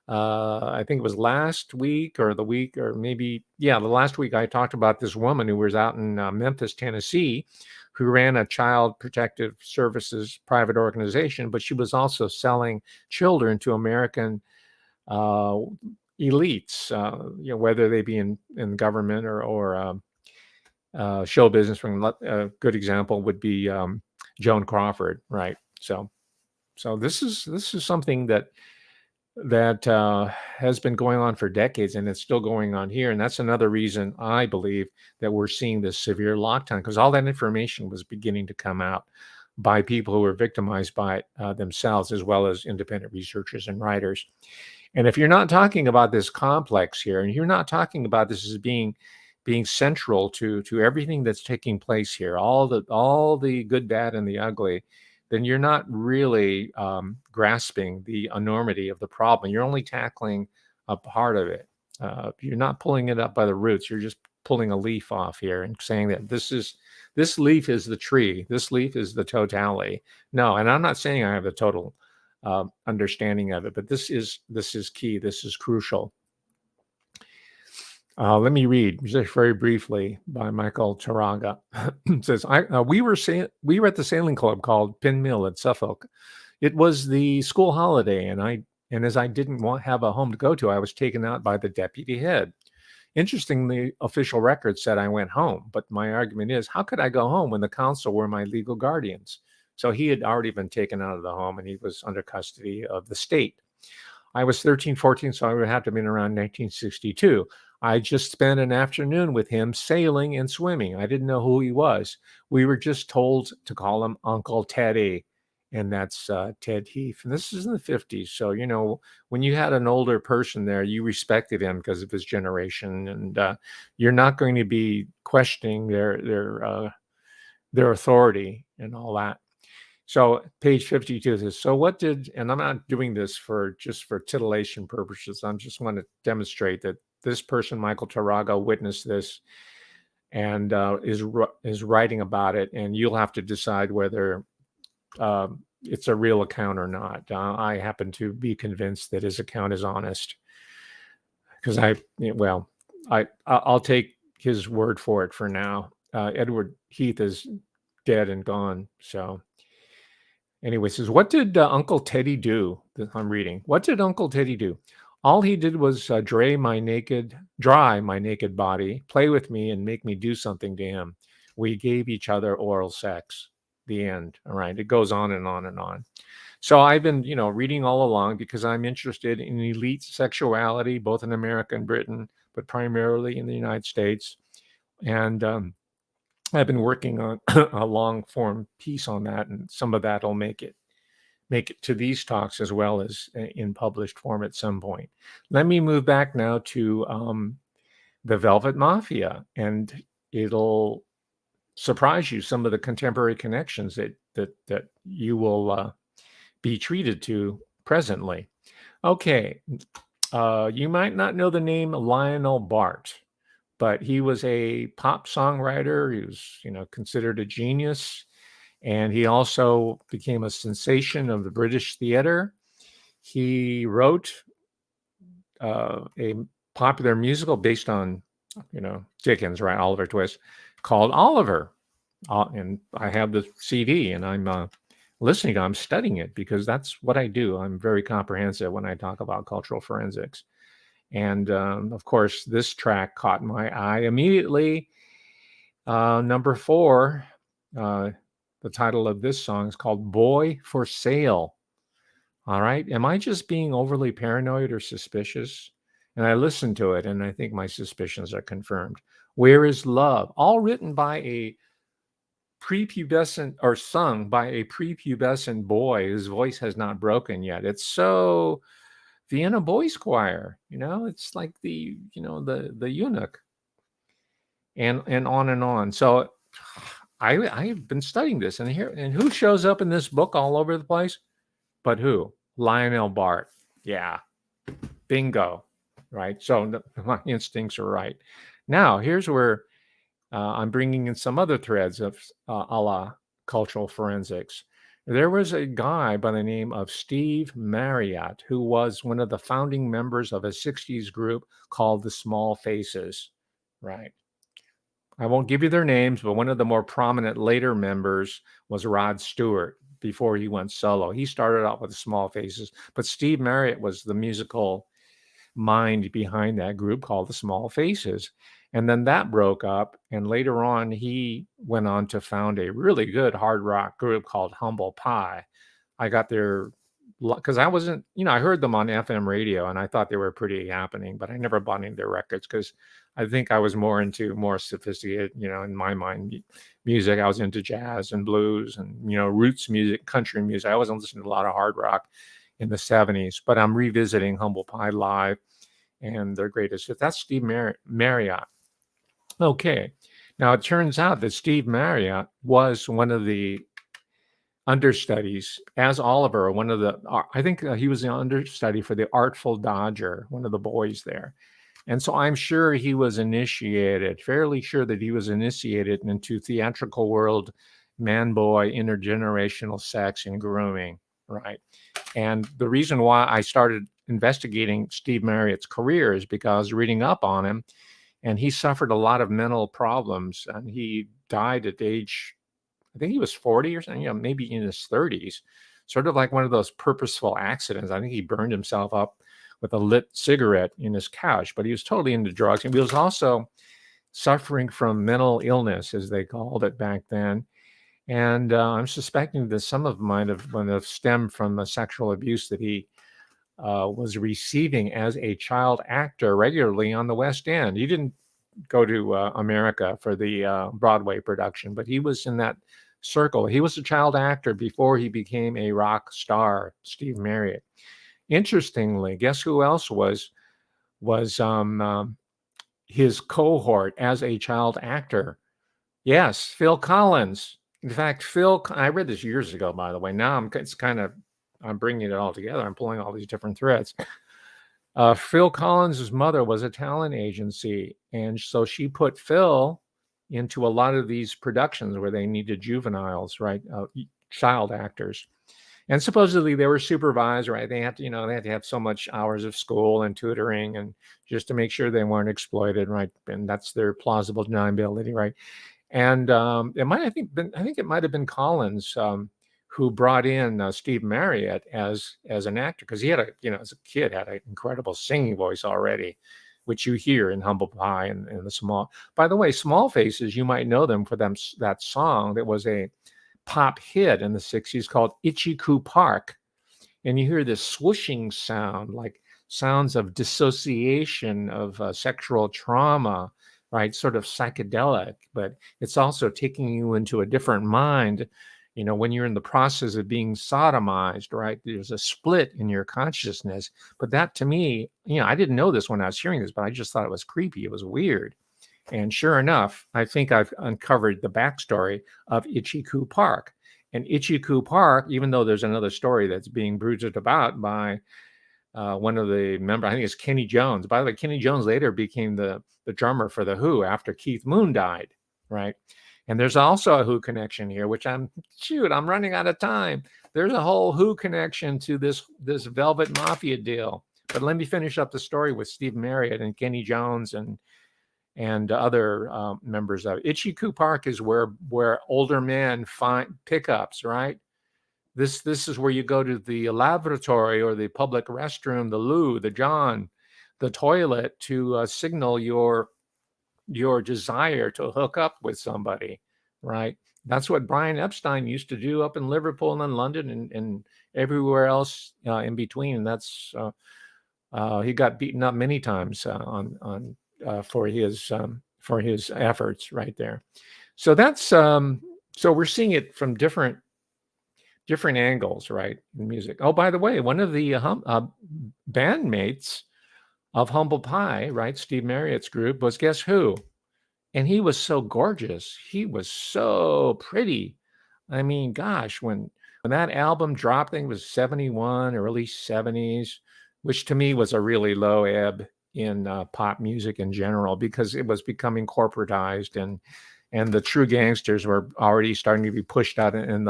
I think it was last week or the week, or maybe, the last week I talked about this woman who was out in Memphis, Tennessee, who ran a child protective services private organization, but she was also selling children to American elites, whether they be in government or show business. A good example would be Joan Crawford, right? So this is something that has been going on for decades, and it's still going on here. And that's another reason I believe that we're seeing this severe lockdown, because all that information was beginning to come out by people who were victimized by it themselves, as well as independent researchers and writers. And if you're not talking about this complex here, and you're not talking about this as being central to everything that's taking place here, all the good, bad, and the ugly, then you're not really grasping the enormity of the problem. You're only tackling a part of it. You're not pulling it up by the roots. You're just pulling a leaf off here and saying that this leaf is the tree. This leaf is the totality. No, and I'm not saying I have the total understanding of it, but this is key. This is crucial. Let me read just very briefly by Michael Taraga. It says, we were at the sailing club called Pin Mill at Suffolk. It was the school holiday, and as I didn't have a home to go to, I was taken out by the deputy head. Interestingly, official records said I went home, but my argument is, how could I go home when the council were my legal guardians? So he had already been taken out of the home, and he was under custody of the state. I was 13, 14, so I would have to have been around 1962. I just spent an afternoon with him sailing and swimming. I didn't know who he was. We were just told to call him Uncle Teddy, and that's Ted Heath. And this is in the 50s. So, when you had an older person there, you respected him because of his generation, and you're not going to be questioning their authority and all that. So page 52 says, so what and I'm not doing this just for titillation purposes. I just want to demonstrate that this person, Michael Taraga, witnessed this and is writing about it. And you'll have to decide whether it's a real account or not. I happen to be convinced that his account is honest, because I'll take his word for it for now. Edward Heath is dead and gone. So anyway, says, what did Uncle Teddy do? I'm reading. What did Uncle Teddy do? All he did was dry my naked body, play with me, and make me do something to him. We gave each other oral sex. The end. All right. It goes on and on and on. So I've been, reading all along because I'm interested in elite sexuality, both in America and Britain, but primarily in the United States. And I've been working on a long form piece on that, and some of that will make it to these talks as well as in published form at some point. Let me move back now to the Velvet Mafia, and it'll surprise you some of the contemporary connections that you will be treated to presently. Okay, you might not know the name Lionel Bart, but he was a pop songwriter. He was, considered a genius, and he also became a sensation of the British theater. He wrote a popular musical based on, Dickens, right? Oliver Twist, called Oliver. And I have the CD, and I'm listening to. I'm studying it because that's what I do. I'm very comprehensive when I talk about cultural forensics. And of course, this track caught my eye immediately. Number 4, the title of this song is called "Boy for Sale." All right. Am I just being overly paranoid or suspicious? And I listened to it, and I think my suspicions are confirmed. Where is Love? All written by a prepubescent, or sung by a prepubescent boy whose voice has not broken yet. It's so Vienna Boys Choir, it's like the eunuch, and on and on. So I've been studying this, and who shows up in this book all over the place? But who? Lionel Bart. Yeah, bingo, right? So my instincts are right. Now, here's where I'm bringing in some other threads of a la cultural forensics. There was a guy by the name of Steve Marriott who was one of the founding members of a 60s group called the Small Faces, right? I won't give you their names, but one of the more prominent later members was Rod Stewart before he went solo. He started out with the Small Faces, but Steve Marriott was the musical mind behind that group called the Small Faces. And then that broke up. And later on, he went on to found a really good hard rock group called Humble Pie. I got their, because I wasn't, I heard them on FM radio and I thought they were pretty happening, but I never bought any of their records because I think I was more into more sophisticated, in my mind, music. I was into jazz and blues and, roots music, country music. I wasn't listening to a lot of hard rock in the 70s, but I'm revisiting Humble Pie live and their greatest hit. That's Steve Marriott. Okay. Now it turns out that Steve Marriott was one of the understudies as Oliver, I think he was the understudy for the Artful Dodger, one of the boys there. And so I'm sure he was fairly sure that he was initiated into theatrical world, man-boy, intergenerational sex and grooming, right? And the reason why I started investigating Steve Marriott's career is because reading up on him, and he suffered a lot of mental problems, and he died at age, I think he was 40 or something, maybe in his 30s, sort of like one of those purposeful accidents. I think he burned himself up with a lit cigarette in his couch, but he was totally into drugs. And he was also suffering from mental illness, as they called it back then. And I'm suspecting that some of it might have stemmed from the sexual abuse that he was receiving as a child actor regularly on the West End. He didn't go to America for the Broadway production, but he was in that circle. He was a child actor before he became a rock star, Steve Marriott. Interestingly, guess who else was his cohort as a child actor? Yes, Phil Collins. In fact, I read this years ago, by the way. Now I'm bringing it all together. I'm pulling all these different threads. Phil Collins' mother was a talent agency, and so she put Phil into a lot of these productions where they needed juveniles, right? Child actors. And supposedly they were supervised, right? They had to have so much hours of school and tutoring, and just to make sure they weren't exploited, right? And that's their plausible deniability, right? And I think it might have been Collins who brought in Steve Marriott as an actor, because he had as a kid had an incredible singing voice already, which you hear in Humble Pie and the Small. By the way, Small Faces, you might know them for that song that was a pop hit in the 60s called Ichiku Park. And you hear this swooshing sound, like sounds of dissociation, of sexual trauma, right? Sort of psychedelic, but it's also taking you into a different mind. When you're in the process of being sodomized, right? There's a split in your consciousness. But that, to me, I didn't know this when I was hearing this, but I just thought it was creepy. It was weird. And sure enough, I think I've uncovered the backstory of Ichiku Park. And Ichiku Park, even though there's another story that's being brooded about by one of the members, I think it's Kenny Jones. By the way, Kenny Jones later became the drummer for The Who after Keith Moon died, right? And there's also a Who connection here, which I'm running out of time. There's a whole Who connection to this Velvet Mafia deal. But let me finish up the story with Steve Marriott and Kenny Jones and other members of it. Ichiku Park is where older men find pickups, right? This is where you go to the lavatory or the public restroom, the loo, the john, the toilet to signal your desire to hook up with somebody, right? That's what Brian Epstein used to do up in Liverpool and in London and everywhere else in between. And that's he got beaten up many times for his efforts right there. So that's so we're seeing it from different angles, right, in music. Oh, by the way, one of the bandmates of Humble Pie, right, Steve Marriott's group, was guess who? And he was so gorgeous. He was so pretty. I mean, gosh, when that album dropped, I think it was 71, early 70s, which to me was a really low ebb in pop music in general because it was becoming corporatized and the true gangsters were already starting to be pushed out and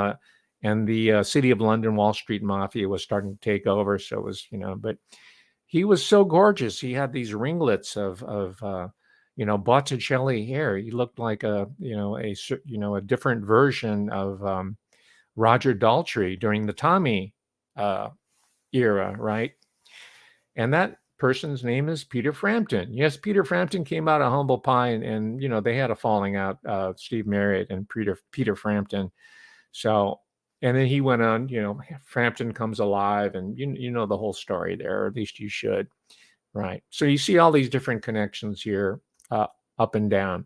the City of London Wall Street Mafia was starting to take over. So it was, but he was so gorgeous. He had these ringlets of Botticelli hair. He looked like a different version of Roger Daltrey during the Tommy era, right? And that person's name is Peter Frampton. Yes, Peter Frampton came out of Humble Pie, and they had a falling out, Steve Marriott and Peter Frampton. So, and then he went on. Frampton comes alive, and you know the whole story there, or at least you should, right? So you see all these different connections here, up and down.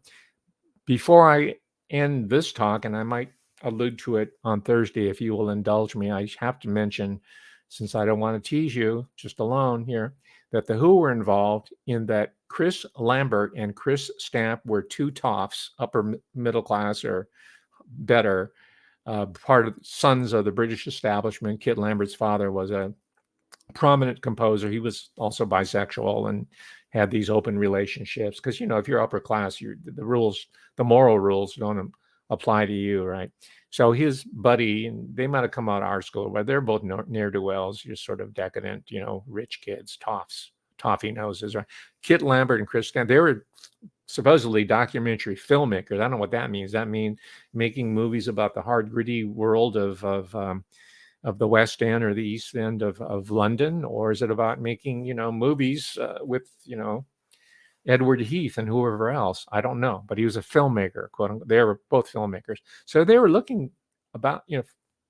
Before I end this talk, and I might allude to it on Thursday if you will indulge me, I have to mention, since I don't want to tease you just alone here, that the Who were involved in that Chris Lambert and Chris Stamp were two toffs, upper middle class or better, part of sons of the British establishment. Kit Lambert's father was a prominent composer. He was also bisexual and had these open relationships because if you're upper class, the moral rules don't apply to you, right? So his buddy, and they might have come out of our school, but they're both ne'er-do-wells, just sort of decadent, rich kids, toffee noses, right? Kit Lambert and Chris Stamp, they were supposedly documentary filmmakers. I don't know what that means. That means making movies about the hard, gritty world of the West End or the East End of London, or is it about making movies with Edward Heath and whoever else? I don't know, but he was a filmmaker, quote unquote. They were both filmmakers, so they were looking about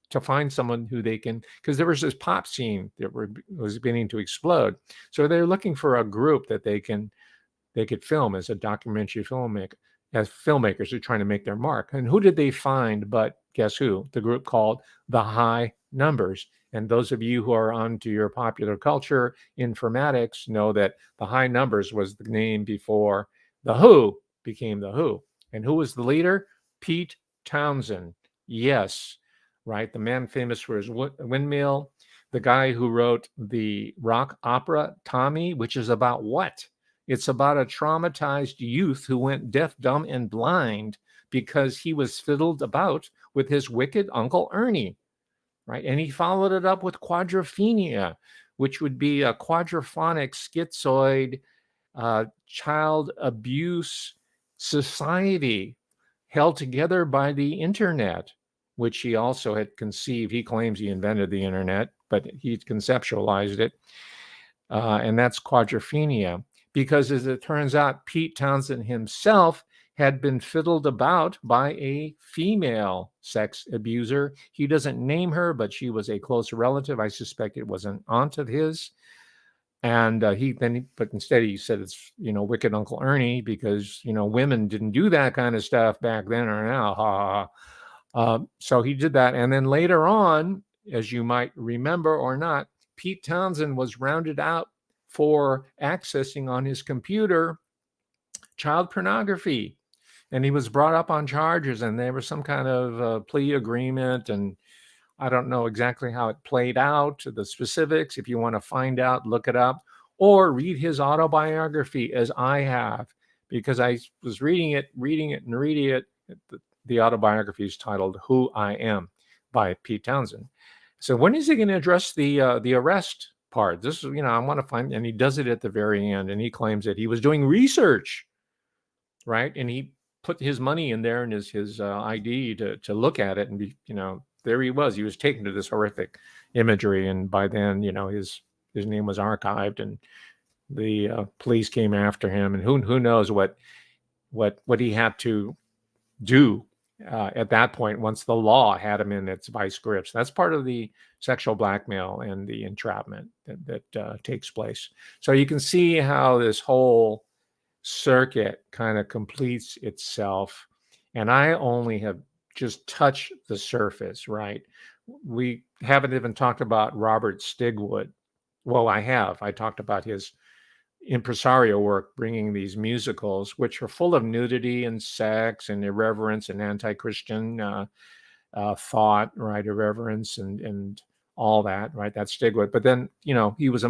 to find someone who they can, because there was this pop scene that was beginning to explode. So they're looking for a group that they could film as a documentary filmmaker, as filmmakers who are trying to make their mark. And who did they find but guess who? The group called The High Numbers. And those of you who are onto your popular culture informatics know that The High Numbers was the name before The Who became The Who. And who was the leader? Pete Townsend. Yes, right. The man famous for his windmill, the guy who wrote the rock opera Tommy, which is about what? It's about a traumatized youth who went deaf, dumb, and blind because he was fiddled about with his wicked Uncle Ernie, right? And he followed it up with quadrophenia, which would be a quadraphonic schizoid child abuse society held together by the internet, which he also had conceived. He claims he invented the internet, but he conceptualized it. And that's quadrophenia. Because as it turns out, Pete Townsend himself had been fiddled about by a female sex abuser. He doesn't name her, but she was a close relative. I suspect it was an aunt of his. And but instead he said it's, wicked Uncle Ernie because, women didn't do that kind of stuff back then or now. Ha, ha, ha. So he did that. And then later on, as you might remember or not, Pete Townsend was rounded out for accessing on his computer child pornography. And he was brought up on charges, and there was some kind of plea agreement. And I don't know exactly how it played out, the specifics. If you want to find out, look it up or read his autobiography, as I have, because I was reading it. the autobiography is titled "Who I Am" by Pete Townsend. So when is he going to address the arrest part? This is, I want to find, and he does it at the very end, and he claims that he was doing research, right? And he put his money in there and his ID to look at it, and be, there he was. He was taken to this horrific imagery, and by then, his name was archived, and the police came after him, and who knows what he had to do at that point once the law had him in its vice grips. That's part of the sexual blackmail and the entrapment that takes place. So you can see how this whole circuit kind of completes itself. And I only have just touched the surface, right? We haven't even talked about Robert Stigwood. Well, I have. I talked about his impresario work, bringing these musicals, which are full of nudity and sex and irreverence and anti-Christian thought, right? Irreverence and all that, right? That's Stigwood. But then, he was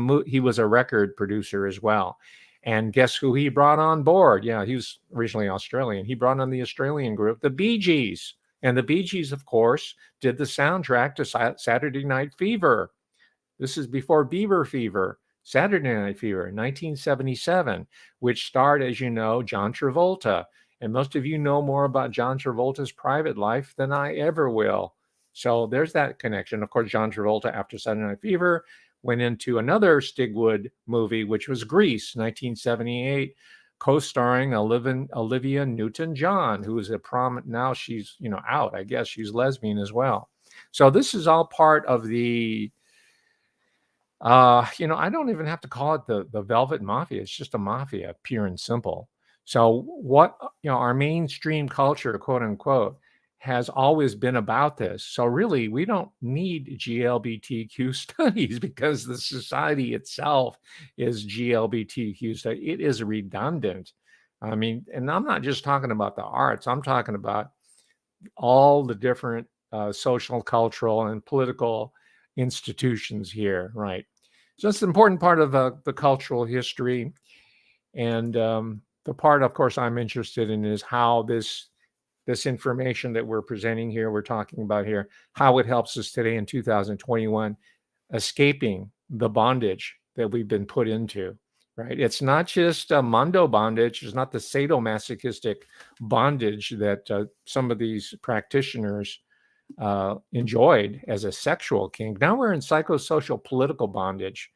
a record producer as well. And guess who he brought on board? Yeah, he was originally Australian. He brought on the Australian group, the Bee Gees. And the Bee Gees, of course, did the soundtrack to Saturday Night Fever. This is before Beaver Fever. Saturday Night Fever, 1977, which starred, as you know, John Travolta. And most of you know more about John Travolta's private life than I ever will. So there's that connection. Of course, John Travolta, after Saturday Night Fever, went into another Stigwood movie, which was Grease, 1978, co-starring Olivia Newton-John, who is a prominent, now she's, out, I guess she's lesbian as well. So this is all part of the I don't even have to call it the Velvet Mafia. It's just a mafia, pure and simple. So what, our mainstream culture, quote unquote, has always been about this. So really, we don't need GLBTQ studies because the society itself is GLBTQ study. It is redundant. I mean, and I'm not just talking about the arts. I'm talking about all the different social, cultural, and political institutions here, right? So it's an important part of the cultural history. And the part, of course, I'm interested in is how this information that we're presenting here, we're talking about here, how it helps us today in 2021, escaping the bondage that we've been put into, right? It's not just a mondo bondage. It's not the sadomasochistic bondage that some of these practitioners enjoyed as a sexual kink. Now we're in psychosocial political bondage,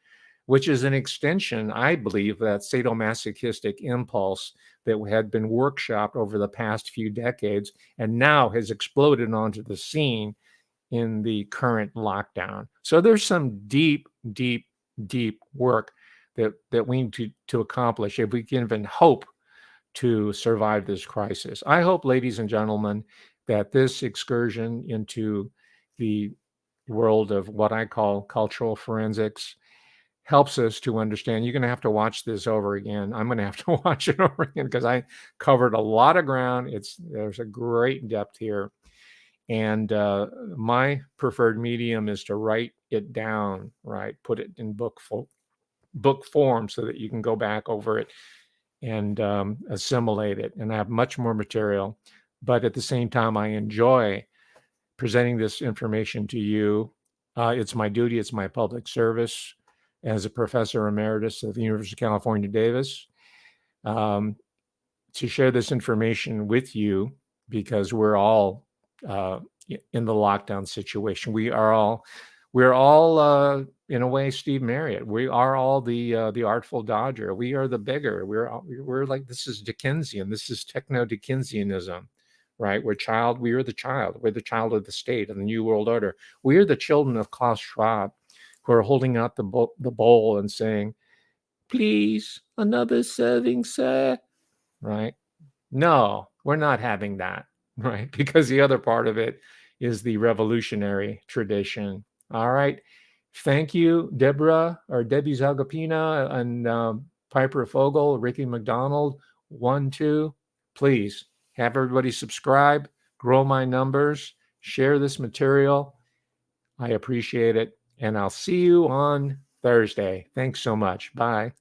which is an extension, I believe, that sadomasochistic impulse that had been workshopped over the past few decades and now has exploded onto the scene in the current lockdown. So there's some deep, deep, deep work that we need to accomplish if we can even hope to survive this crisis. I hope, ladies and gentlemen, that this excursion into the world of what I call cultural forensics helps us to understand. You're going to have to watch this over again. I'm going to have to watch it over again because I covered a lot of ground. There's a great depth here. And my preferred medium is to write it down, right? Put it in book form so that you can go back over it and assimilate it. And I have much more material. But at the same time, I enjoy presenting this information to you. It's my duty. It's my public service as a professor emeritus at the University of California, Davis, to share this information with you because we're all in the lockdown situation. We're all in a way, Steve Marriott. We are all the Artful Dodger. We are the beggar. We're like, this is Dickensian. This is techno-Dickensianism, right? We are the child. We're the child of the state of the New World Order. We are the children of Klaus Schwab, who are holding out the bowl and saying, please, another serving, sir, right? No, we're not having that, right? Because the other part of it is the revolutionary tradition. All right. Thank you, Debbie Zagapina and Piper Fogel, Ricky McDonald, 1, 2. Please have everybody subscribe, grow my numbers, share this material. I appreciate it. And I'll see you on Thursday. Thanks so much. Bye.